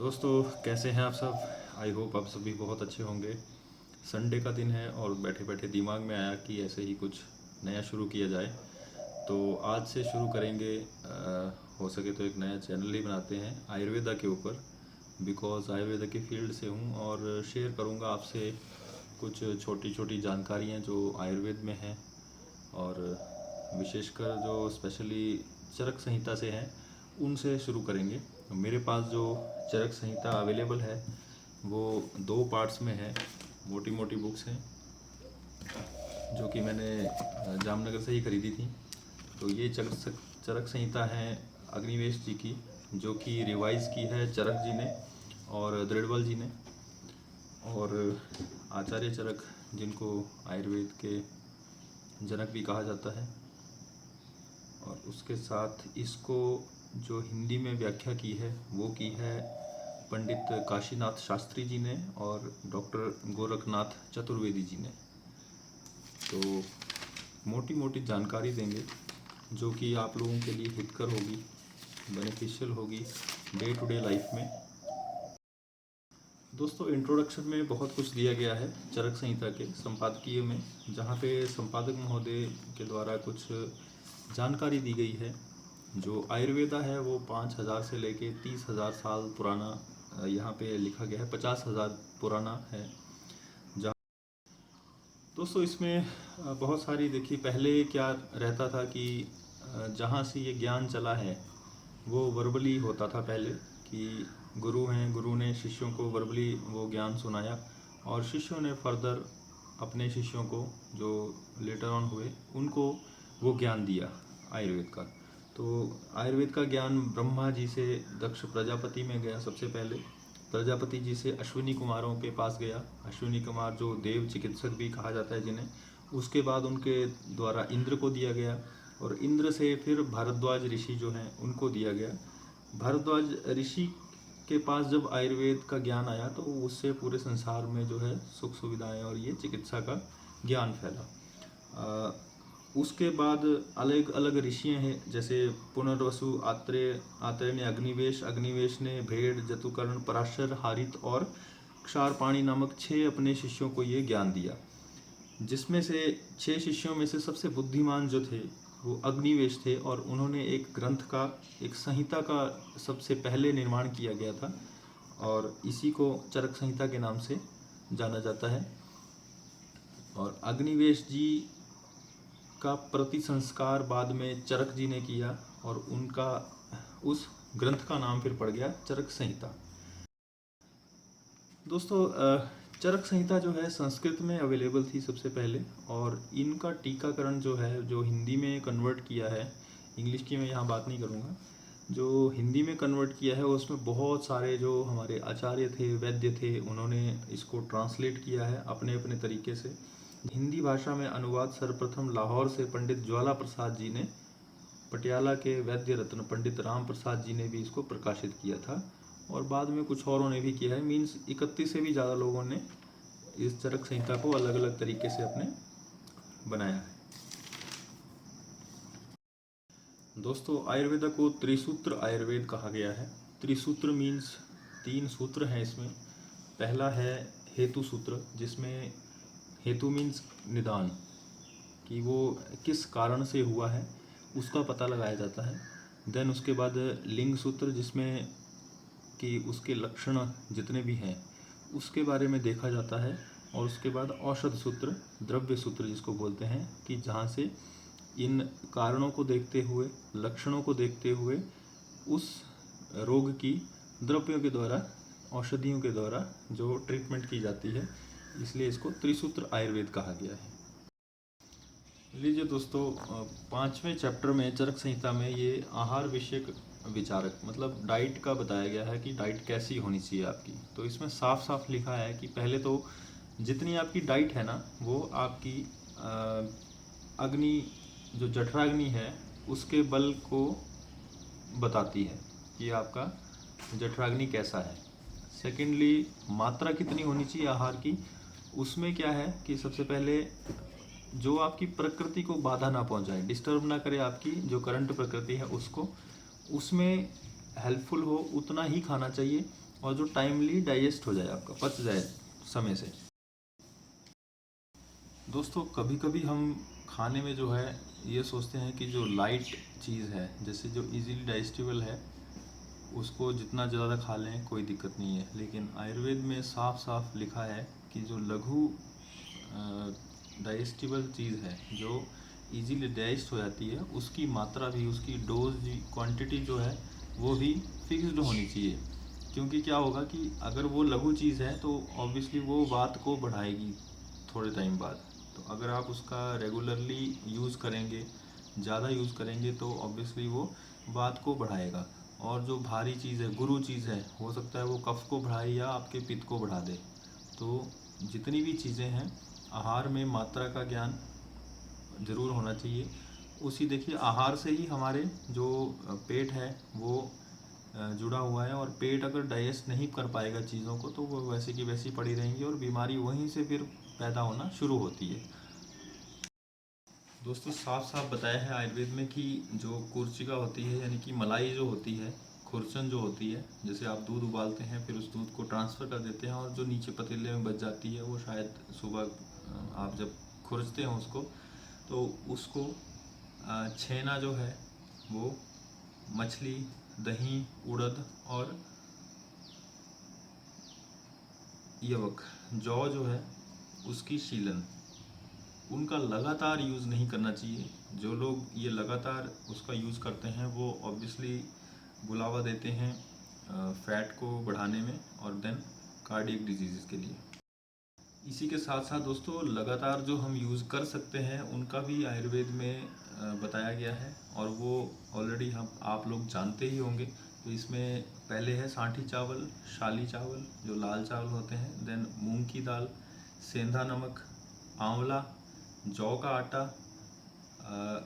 दोस्तों, कैसे हैं आप सब। आई होप आप सभी बहुत अच्छे होंगे। संडे का दिन है और बैठे बैठे दिमाग में आया कि ऐसे ही कुछ नया शुरू किया जाए। तो आज से शुरू करेंगे। हो सके तो एक नया चैनल ही बनाते हैं आयुर्वेदा के ऊपर, बिकॉज़ आयुर्वेदा के फील्ड से हूँ और शेयर करूँगा आपसे कुछ छोटी छोटी जानकारियाँ जो आयुर्वेद में हैं, और विशेषकर जो स्पेशली चरक संहिता से हैं उनसे शुरू करेंगे। मेरे पास जो चरक संहिता अवेलेबल है वो 2 पार्ट्स में है। मोटी मोटी बुक्स हैं जो कि मैंने जामनगर से ही खरीदी थी। तो ये चरक संहिता है अग्निवेश जी की, जो कि रिवाइज़ की है चरक जी ने और दृढ़बल जी ने, और आचार्य चरक जिनको आयुर्वेद के जनक भी कहा जाता है। और उसके साथ इसको जो हिंदी में व्याख्या की है वो की है पंडित काशीनाथ शास्त्री जी ने और डॉक्टर गोरखनाथ चतुर्वेदी जी ने। तो मोटी मोटी जानकारी देंगे जो कि आप लोगों के लिए हितकर होगी, बेनिफिशियल होगी डे टू डे लाइफ में। दोस्तों, इंट्रोडक्शन में बहुत कुछ दिया गया है चरक संहिता के संपादकीय में, जहाँ पे संपादक महोदय के द्वारा कुछ जानकारी दी गई है। जो आयुर्वेदा है वो 5000 से लेके 30,000 साल पुराना यहाँ पे लिखा गया है, 50,000 पुराना है। जहाँ दोस्तों इसमें बहुत सारी, देखिए पहले क्या रहता था कि जहाँ से ये ज्ञान चला है वो वर्बली होता था पहले, कि गुरु हैं, गुरु ने शिष्यों को वर्बली वो ज्ञान सुनाया और शिष्यों ने फर्दर अपने शिष्यों को जो लेटर ऑन हुए उनको वो ज्ञान दिया आयुर्वेद का। तो आयुर्वेद का ज्ञान ब्रह्मा जी से दक्ष प्रजापति में गया सबसे पहले, प्रजापति जी से अश्विनी कुमारों के पास गया, अश्विनी कुमार जो देव चिकित्सक भी कहा जाता है जिन्हें, उसके बाद उनके द्वारा इंद्र को दिया गया और इंद्र से फिर भारद्वाज ऋषि जो हैं उनको दिया गया। भारद्वाज ऋषि के पास जब आयुर्वेद का ज्ञान आया तो उससे पूरे संसार में जो है सुख सुविधाएं और ये चिकित्सा का ज्ञान फैला। उसके बाद अलग अलग ऋषि हैं, जैसे पुनर्वसु, आत्रेय ने अग्निवेश, अग्निवेश ने भेड़, जतुकर्ण, पराशर, हारित और क्षारपाणी नामक 6 अपने शिष्यों को ये ज्ञान दिया, जिसमें से 6 शिष्यों में से सबसे बुद्धिमान जो थे वो अग्निवेश थे और उन्होंने एक ग्रंथ का, एक संहिता का सबसे पहले निर्माण किया गया था और इसी को चरक संहिता के नाम से जाना जाता है। और अग्निवेश जी का प्रति संस्कार बाद में चरक जी ने किया और उनका उस ग्रंथ का नाम फिर पड़ गया चरक संहिता। दोस्तों, चरक संहिता जो है संस्कृत में अवेलेबल थी सबसे पहले, और इनका टीकाकरण जो है, जो हिंदी में कन्वर्ट किया है, इंग्लिश की मैं यहाँ बात नहीं करूँगा, जो हिंदी में कन्वर्ट किया है उसमें बहुत सारे जो हमारे आचार्य थे, वैद्य थे, उन्होंने इसको ट्रांसलेट किया है अपने अपने तरीके से। हिंदी भाषा में अनुवाद सर्वप्रथम लाहौर से पंडित ज्वाला प्रसाद जी ने, पटियाला के वैद्य रत्न पंडित राम प्रसाद जी ने भी इसको प्रकाशित किया था और बाद में कुछ औरों ने भी किया है। मीन्स 31 से भी ज़्यादा लोगों ने इस चरक संहिता को अलग अलग तरीके से अपने बनाया है। दोस्तों, आयुर्वेदा को त्रिसूत्र आयुर्वेद कहा गया है। त्रिसूत्र मीन्स 3 सूत्र हैं इसमें। पहला है हेतु सूत्र, जिसमें हेतु मीन्स निदान, कि वो किस कारण से हुआ है उसका पता लगाया जाता है। देन उसके बाद लिंग सूत्र, जिसमें कि उसके लक्षण जितने भी हैं उसके बारे में देखा जाता है। और उसके बाद औषध सूत्र, द्रव्य सूत्र जिसको बोलते हैं, कि जहाँ से इन कारणों को देखते हुए, लक्षणों को देखते हुए उस रोग की द्रव्यों के द्वारा, औषधियों के द्वारा जो ट्रीटमेंट की जाती है, इसलिए इसको त्रिसूत्र आयुर्वेद कहा गया है। लीजिए दोस्तों, 5वें चैप्टर में चरक संहिता में ये आहार विषयक विचारक, मतलब डाइट का बताया गया है कि डाइट कैसी होनी चाहिए आपकी। तो इसमें साफ साफ लिखा है कि पहले तो जितनी आपकी डाइट है ना वो आपकी अग्नि, जो जठराग्नि है उसके बल को बताती है कि आपका जठराग्नि कैसा है। सेकेंडली, मात्रा कितनी होनी चाहिए आहार की, उसमें क्या है कि सबसे पहले जो आपकी प्रकृति को बाधा ना पहुंचाए, डिस्टर्ब ना करे आपकी जो करंट प्रकृति है उसको, उसमें हेल्पफुल हो उतना ही खाना चाहिए। और जो टाइमली डाइजेस्ट हो जाए, आपका पच जाए समय से। दोस्तों कभी कभी हम खाने में जो है ये सोचते हैं कि जो लाइट चीज़ है, जैसे जो इजीली डाइजेस्टिबल है, उसको जितना ज़्यादा खा लें कोई दिक्कत नहीं है। लेकिन आयुर्वेद में साफ साफ लिखा है कि जो लघु डाइजेस्टिबल चीज़ है, जो इजीली डाइजेस्ट हो जाती है, उसकी मात्रा भी, उसकी डोज भी, क्वांटिटी जो है वो भी फिक्स्ड होनी चाहिए। क्योंकि क्या होगा कि अगर वो लघु चीज़ है तो ऑब्वियसली वो बात को बढ़ाएगी थोड़े टाइम बाद। तो अगर आप उसका रेगुलरली यूज़ करेंगे, ज़्यादा यूज़ करेंगे, तो ऑब्वियसली वो बात को बढ़ाएगा। और जो भारी चीज़ है, गुरु चीज़ है, हो सकता है वो कफ को बढ़ाए या आपके पित्त को बढ़ा दे। तो जितनी भी चीज़ें हैं, आहार में मात्रा का ज्ञान ज़रूर होना चाहिए। उसी देखिए आहार से ही हमारे जो पेट है वो जुड़ा हुआ है, और पेट अगर डाइजेस्ट नहीं कर पाएगा चीज़ों को तो वो वैसे की वैसी पड़ी रहेंगी और बीमारी वहीं से फिर पैदा होना शुरू होती है। दोस्तों साफ साफ बताया है आयुर्वेद में कि जो कुर्चिका होती है, यानी कि मलाई जो होती है, खुरचन जो होती है, जैसे आप दूध उबालते हैं फिर उस दूध को ट्रांसफ़र कर देते हैं और जो नीचे पतीले में बच जाती है वो शायद सुबह आप जब खुरचते हैं उसको, तो उसको छेना जो है वो मछली, दही, उड़द और यवक, जौ जो है उसकी शीलन, उनका लगातार यूज़ नहीं करना चाहिए। जो लोग ये लगातार उसका यूज़ करते हैं वो ऑब्वियसली बुलावा देते हैं फैट को बढ़ाने में और देन कार्डियक डिजीज़ के लिए। इसी के साथ साथ दोस्तों लगातार जो हम यूज़ कर सकते हैं उनका भी आयुर्वेद में बताया गया है, और वो ऑलरेडी हम आप लोग जानते ही होंगे। तो इसमें पहले है सांठी चावल, शाली चावल जो लाल चावल होते हैं, देन मूंग की दाल, सेंधा नमक, आंवला, जौ का आटा,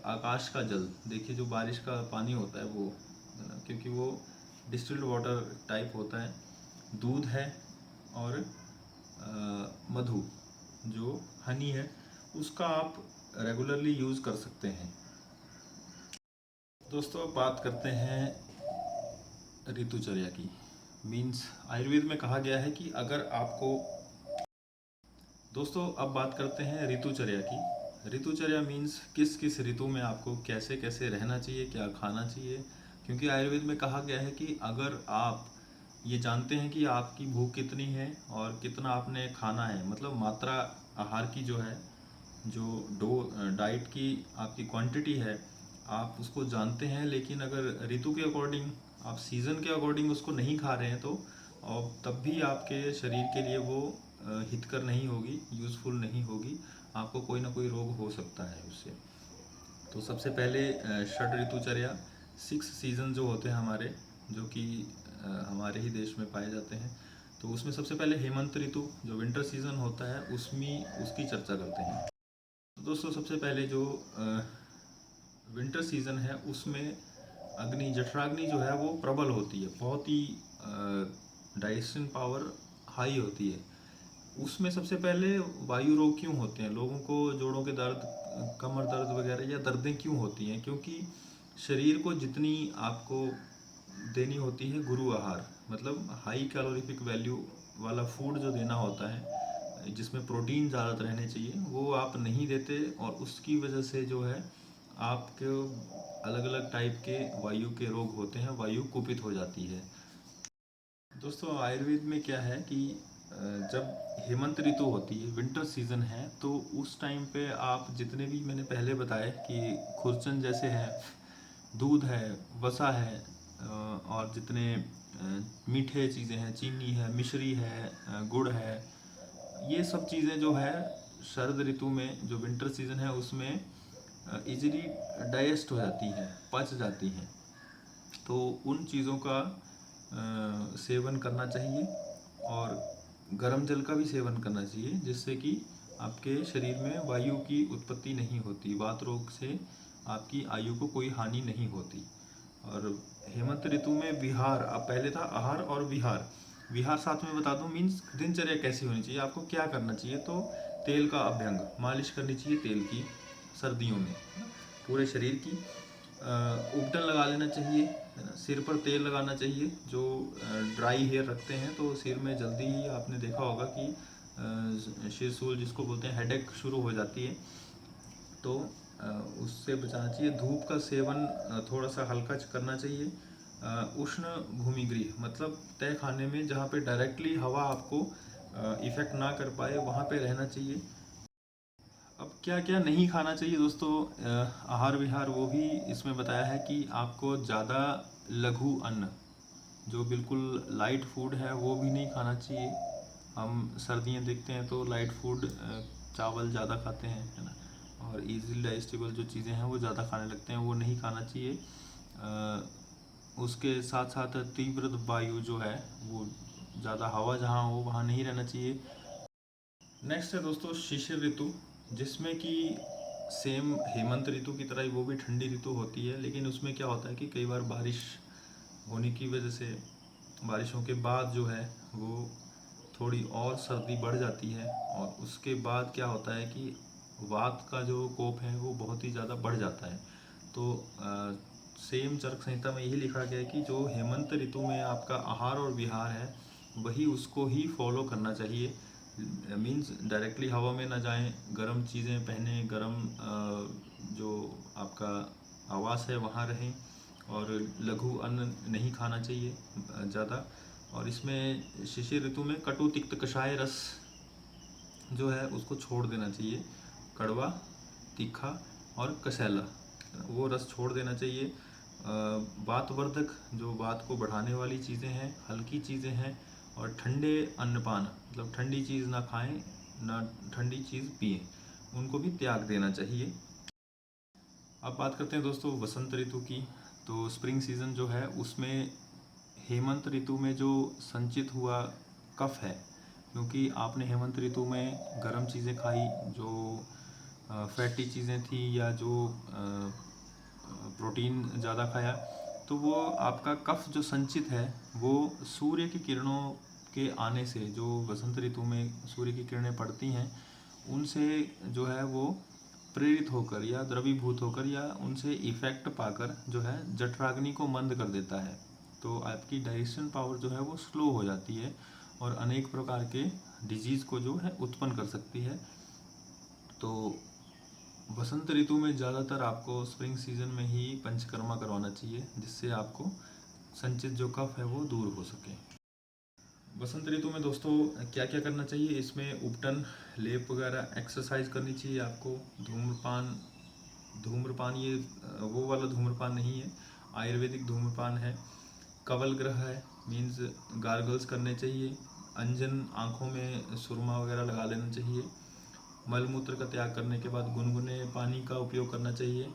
आकाश का जल, देखिए जो बारिश का पानी होता है वो, है ना, क्योंकि वो डिस्टिल्ड वाटर टाइप होता है, दूध है, और मधु जो हनी है उसका आप रेगुलरली यूज़ कर सकते हैं। दोस्तों अब बात करते हैं ऋतुचर्या की। मीन्स आयुर्वेद में कहा गया है कि अगर आपको, दोस्तों अब बात करते हैं ऋतुचर्या की। ऋतुचर्या मीन्स किस किस ऋतु में आपको कैसे कैसे रहना चाहिए, क्या खाना चाहिए। क्योंकि आयुर्वेद में कहा गया है कि अगर आप ये जानते हैं कि आपकी भूख कितनी है और कितना आपने खाना है, मतलब मात्रा आहार की जो है, जो डाइट की आपकी क्वांटिटी है, आप उसको जानते हैं, लेकिन अगर ऋतु के अकॉर्डिंग, आप सीज़न के अकॉर्डिंग उसको नहीं खा रहे हैं तो और तब भी आपके शरीर के लिए वो हितकर नहीं होगी, यूज़फुल नहीं होगी, आपको कोई ना कोई रोग हो सकता है उससे। तो सबसे पहले षड ऋतुचर्या, 6 सीज़न जो होते हैं हमारे, जो कि हमारे ही देश में पाए जाते हैं। तो उसमें सबसे पहले हेमंत ऋतु जो विंटर सीज़न होता है उसमें उसकी चर्चा करते हैं। तो दोस्तों सबसे पहले जो विंटर सीज़न है उसमें अग्नि, जठराग्नि जो है वो प्रबल होती है, बहुत ही डाइजेशन पावर हाई होती है। उसमें सबसे पहले वायु रोग क्यों होते हैं, लोगों को जोड़ों के दर्द, कमर दर्द वगैरह या दर्दें क्यों होती हैं? क्योंकि शरीर को जितनी आपको देनी होती है गुरु आहार, मतलब हाई कैलोरीफिक वैल्यू वाला फूड जो देना होता है, जिसमें प्रोटीन ज़्यादा रहने चाहिए, वो आप नहीं देते, और उसकी वजह से जो है आपके अलग अलग टाइप के वायु के रोग होते हैं, वायु कुपित हो जाती है। दोस्तों आयुर्वेद में क्या है कि जब हेमंत ऋतु होती है, विंटर सीजन है, तो उस टाइम पे आप जितने भी मैंने पहले बताए कि खुरचन जैसे है, दूध है, वसा है, और जितने मीठे चीज़ें हैं, चीनी है, मिश्री है, गुड़ है, ये सब चीज़ें जो है शरद ऋतु में, जो विंटर सीजन है उसमें इजीली डाइजेस्ट हो जाती हैं, पच जाती हैं। तो उन चीज़ों का सेवन करना चाहिए, और गर्म जल का भी सेवन करना चाहिए, जिससे कि आपके शरीर में वायु की उत्पत्ति नहीं होती, वात रोग से आपकी आयु को कोई हानि नहीं होती। और हेमंत ऋतु में विहार, अब पहले था आहार और विहार, विहार साथ में बता दूं, मीन्स दिनचर्या कैसी होनी चाहिए, आपको क्या करना चाहिए। तो तेल का अभ्यंग, मालिश करनी चाहिए तेल की सर्दियों में, पूरे शरीर की। उपटन लगा लेना चाहिए, है ना। सिर पर तेल लगाना चाहिए। जो ड्राई हेयर रखते हैं तो सिर में जल्दी ही आपने देखा होगा कि सिरसूल जिसको बोलते हैं हेडेक शुरू हो जाती है, तो उससे बचाना चाहिए। धूप का सेवन थोड़ा सा हल्का करना चाहिए। उष्ण भूमिगृह मतलब तय खाने में जहाँ पे डायरेक्टली हवा आपको इफ़ेक्ट ना कर पाए वहाँ पे रहना चाहिए। अब क्या क्या नहीं खाना चाहिए दोस्तों, आहार विहार वो भी इसमें बताया है कि आपको ज़्यादा लघु अन्न, जो बिल्कुल लाइट फूड है वो भी नहीं खाना चाहिए। हम सर्दियाँ देखते हैं तो लाइट फूड चावल ज़्यादा खाते हैं, है ना, और इजीली डाइजेस्टेबल जो चीज़ें हैं वो ज़्यादा खाने लगते हैं, वो नहीं खाना चाहिए। उसके साथ साथ तीव्र वायु जो है वो ज़्यादा हवा जहाँ हो वहाँ नहीं रहना चाहिए। नेक्स्ट है दोस्तों शिशिर ऋतु, जिसमें कि सेम हेमंत ऋतु की तरह ही वो भी ठंडी ऋतु होती है, लेकिन उसमें क्या होता है कि कई बार बारिश होने की वजह से बारिशों के बाद जो है वो थोड़ी और सर्दी बढ़ जाती है, और उसके बाद क्या होता है कि वात का जो कोप है वो बहुत ही ज़्यादा बढ़ जाता है। तो सेम चरक संहिता में यही लिखा गया है कि जो हेमंत ऋतु में आपका आहार और विहार है वही उसको ही फॉलो करना चाहिए। मीन्स डायरेक्टली हवा में ना जाएं, गर्म चीज़ें पहने, गर्म जो आपका आवास है वहाँ रहें, और लघु अन्न नहीं खाना चाहिए ज़्यादा। और इसमें शिशिर ऋतु में कटु तिक्त कषाय रस जो है उसको छोड़ देना चाहिए। कड़वा, तीखा और कसैला वो रस छोड़ देना चाहिए। वातवर्धक जो वात को बढ़ाने वाली चीज़ें हैं, हल्की चीज़ें हैं, और ठंडे अन्नपान मतलब ठंडी चीज़ ना खाएं, ना ठंडी चीज़ पिएं, उनको भी त्याग देना चाहिए। अब बात करते हैं दोस्तों वसंत ऋतु की। तो स्प्रिंग सीज़न जो है उसमें हेमंत ऋतु में जो संचित हुआ कफ है, क्योंकि आपने हेमंत ऋतु में गर्म चीज़ें खाई, जो फैटी चीज़ें थी, या जो प्रोटीन ज़्यादा खाया, तो वो आपका कफ जो संचित है वो सूर्य की किरणों के आने से, जो वसंत ऋतु में सूर्य की किरणें पड़ती हैं उनसे जो है वो प्रेरित होकर या द्रवीभूत होकर या उनसे इफेक्ट पाकर जो है जठराग्नि को मंद कर देता है। तो आपकी डाइजेशन पावर जो है वो स्लो हो जाती है और अनेक प्रकार के डिजीज़ को जो है उत्पन्न कर सकती है। तो वसंत ऋतु में ज़्यादातर आपको स्प्रिंग सीजन में ही पंचकर्मा करवाना चाहिए, जिससे आपको संचित जो कफ है वो दूर हो सके। वसंत ऋतु में दोस्तों क्या क्या करना चाहिए, इसमें उपटन, लेप वगैरह, एक्सरसाइज करनी चाहिए आपको। धूम्रपान ये वो वाला धूम्रपान नहीं है, आयुर्वेदिक धूम्रपान है। कवल ग्रह है, मीन्स गार्गल्स करने चाहिए। अंजन, आँखों में सुरमा वगैरह लगा लेना चाहिए। मलमूत्र का त्याग करने के बाद गुनगुने पानी का उपयोग करना चाहिए।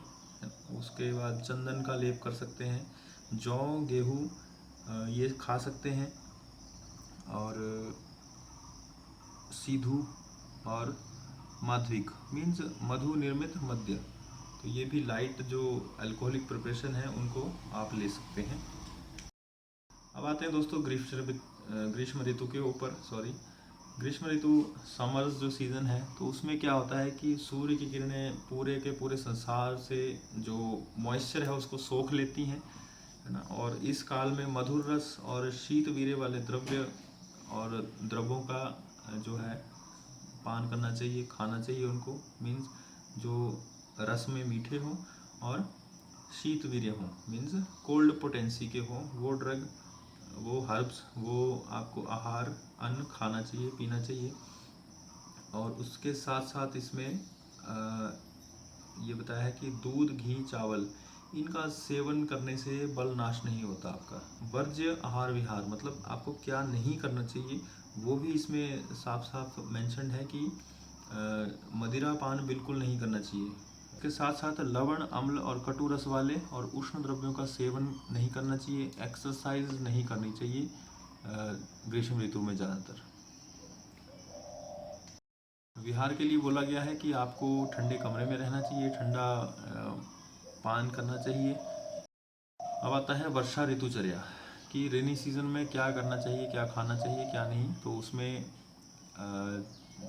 उसके बाद चंदन का लेप कर सकते हैं। जौ, गेहूँ ये खा सकते हैं। और सीधु और माध्विक मीन्स मधु निर्मित मद्य, तो ये भी लाइट जो अल्कोहलिक प्रिपरेशन है उनको आप ले सकते हैं। अब आते हैं दोस्तों ग्रीष्म ऋतु के ऊपर। ग्रीष्म ऋतु समर्स जो सीज़न है, तो उसमें क्या होता है कि सूर्य की किरणें पूरे के पूरे संसार से जो मॉइस्चर है उसको सोख लेती हैं, है ना। और इस काल में मधुर रस और शीत वीर्य वाले द्रव्य और द्रवों का जो है पान करना चाहिए, खाना चाहिए उनको। मीन्स जो रस में मीठे हों और शीत वीर्य हों, मीन्स कोल्ड पोटेंसी के हों, वो ड्रग, वो हर्ब्स, वो आपको आहार अन्न खाना चाहिए, पीना चाहिए। और उसके साथ साथ इसमें ये बताया है कि दूध, घी, चावल इनका सेवन करने से बल नाश नहीं होता आपका। वर्ज्य आहार विहार मतलब आपको क्या नहीं करना चाहिए वो भी इसमें साफ साफ मेंशन्ड है कि मदिरा पान बिल्कुल नहीं करना चाहिए। इसके साथ साथ लवण, अम्ल और कटु रस वाले और उष्ण द्रव्यों का सेवन नहीं करना चाहिए। एक्सरसाइज नहीं करनी चाहिए ग्रीष्म ऋतु में ज़्यादातर। विहार के लिए बोला गया है कि आपको ठंडे कमरे में रहना चाहिए, ठंडा पान करना चाहिए। अब आता है वर्षा ऋतुचर्या कि रेनी सीजन में क्या करना चाहिए, क्या खाना चाहिए, क्या नहीं। तो उसमें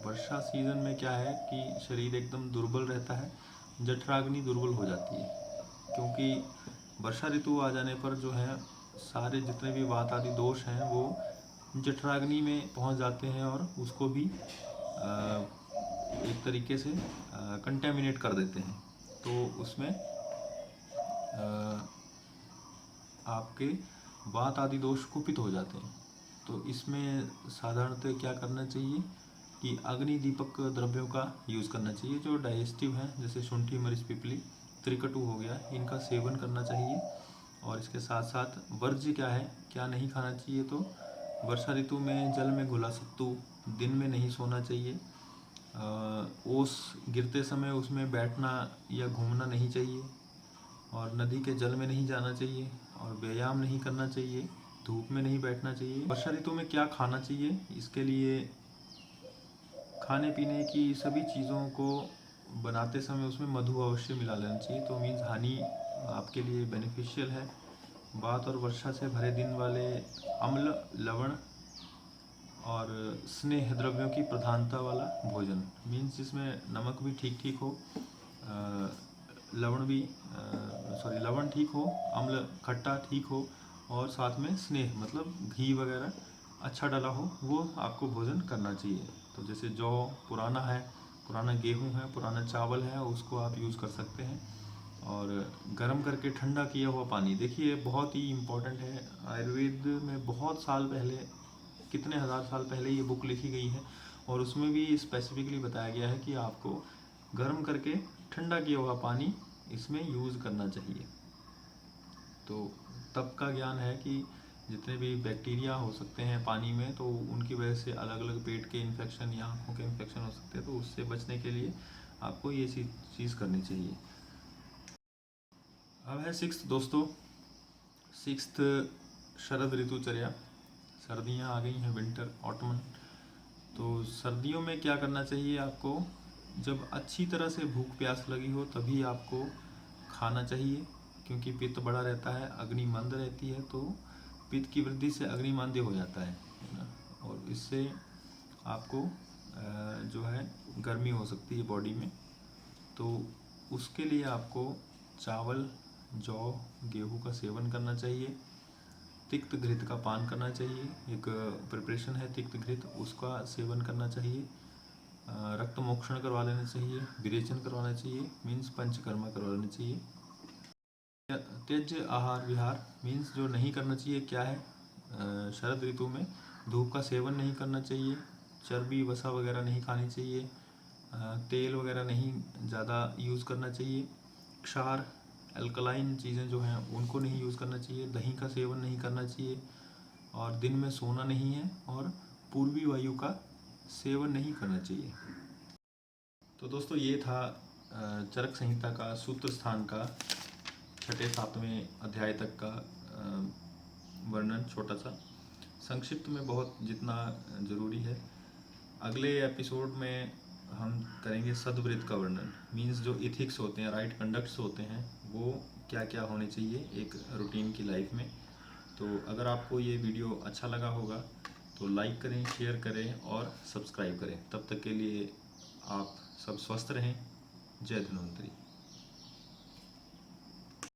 वर्षा सीजन में क्या है कि शरीर एकदम दुर्बल रहता है, जठराग्नि दुर्बल हो जाती है। क्योंकि वर्षा ऋतु आ जाने पर जो है सारे जितने भी वात आदि दोष हैं वो जठराग्नि में पहुंच जाते हैं और उसको भी एक तरीके से कंटेमिनेट कर देते हैं। तो उसमें आपके वात आदि दोष कुपित हो जाते हैं। तो इसमें साधारणतः क्या करना चाहिए कि अग्नि दीपक द्रव्यों का यूज़ करना चाहिए जो डाइजेस्टिव हैं, जैसे शुंठी, मरीच, पिपली, त्रिकटु हो गया, इनका सेवन करना चाहिए। और इसके साथ साथ वर्ज्य क्या है, क्या नहीं खाना चाहिए, तो वर्षा ऋतु में जल में घुला सत्तू, दिन में नहीं सोना चाहिए, ओस गिरते समय उसमें बैठना या घूमना नहीं चाहिए, और नदी के जल में नहीं जाना चाहिए, और व्यायाम नहीं करना चाहिए, धूप में नहीं बैठना चाहिए। वर्षा ऋतु में क्या खाना चाहिए, इसके लिए खाने पीने की सभी चीज़ों को बनाते समय उसमें मधु अवश्य मिला लेना चाहिए। तो मीन्स हनी आपके लिए बेनिफिशियल है। वात और वर्षा से भरे दिन वाले अम्ल, लवण और स्नेह द्रव्यों की प्रधानता वाला भोजन, मीन्स जिसमें नमक भी ठीक ठीक हो, लवण ठीक हो, अम्ल खट्टा ठीक हो, और साथ में स्नेह मतलब घी वगैरह अच्छा डला हो, वो आपको भोजन करना चाहिए। तो जैसे जौ पुराना है, पुराना गेहूं है, पुराना चावल है, उसको आप यूज़ कर सकते हैं। और गर्म करके ठंडा किया हुआ पानी, देखिए बहुत ही इम्पोर्टेंट है। आयुर्वेद में बहुत साल पहले, कितने हज़ार साल पहले ये बुक लिखी गई है, और उसमें भी स्पेसिफिकली बताया गया है कि आपको गर्म करके ठंडा किया हुआ पानी इसमें यूज़ करना चाहिए। तो तब का ज्ञान है कि जितने भी बैक्टीरिया हो सकते हैं पानी में, तो उनकी वजह से अलग अलग पेट के इन्फेक्शन या आँखों के इन्फेक्शन हो सकते हैं। तो उससे बचने के लिए आपको ये चीज़ करनी चाहिए। अब है सिक्स्थ दोस्तों, सिक्स्थ शरद ऋतुचर्या। सर्दियाँ आ गई हैं, विंटर, ऑटमन। तो सर्दियों में क्या करना चाहिए आपको, जब अच्छी तरह से भूख प्यास लगी हो तभी आपको खाना चाहिए, क्योंकि पित्त बड़ा रहता है, अग्नि मंद रहती है, तो पित्त की वृद्धि से अग्नि मंद हो जाता है ना, और इससे आपको जो है गर्मी हो सकती है बॉडी में। तो उसके लिए आपको चावल, जौ, गेहूं का सेवन करना चाहिए। तिक्त घृत का पान करना चाहिए, एक प्रिपरेशन है तिक्त घृत, उसका सेवन करना चाहिए। रक्त मोक्षण करवा लेना चाहिए, विरेचन करवाना चाहिए, मीन्स पंचकर्मा करवा लेना चाहिए। त्यज आहार विहार, मीन्स जो नहीं करना चाहिए क्या है, शरद ऋतु में धूप का सेवन नहीं करना चाहिए, चर्बी वसा वगैरह नहीं खानी चाहिए, तेल वगैरह नहीं ज़्यादा यूज़ करना चाहिए, क्षार अल्कलाइन चीज़ें जो हैं उनको नहीं यूज़ करना चाहिए, दही का सेवन नहीं करना चाहिए, और दिन में सोना नहीं है, और पूर्वी वायु का सेवन नहीं करना चाहिए। तो दोस्तों ये था चरक संहिता का सूत्र स्थान का 6, 7वें अध्याय तक का वर्णन, छोटा सा संक्षिप्त में बहुत जितना ज़रूरी है। अगले एपिसोड में हम करेंगे सद्वृत्त का वर्णन, मीन्स जो इथिक्स होते हैं, राइट कंडक्ट्स होते हैं, वो क्या क्या होने चाहिए एक रूटीन की लाइफ में। तो अगर आपको ये वीडियो अच्छा लगा होगा तो लाइक करें, शेयर करें और सब्सक्राइब करें। तब तक के लिए आप सब स्वस्थ रहें। जय धन्वंतरी।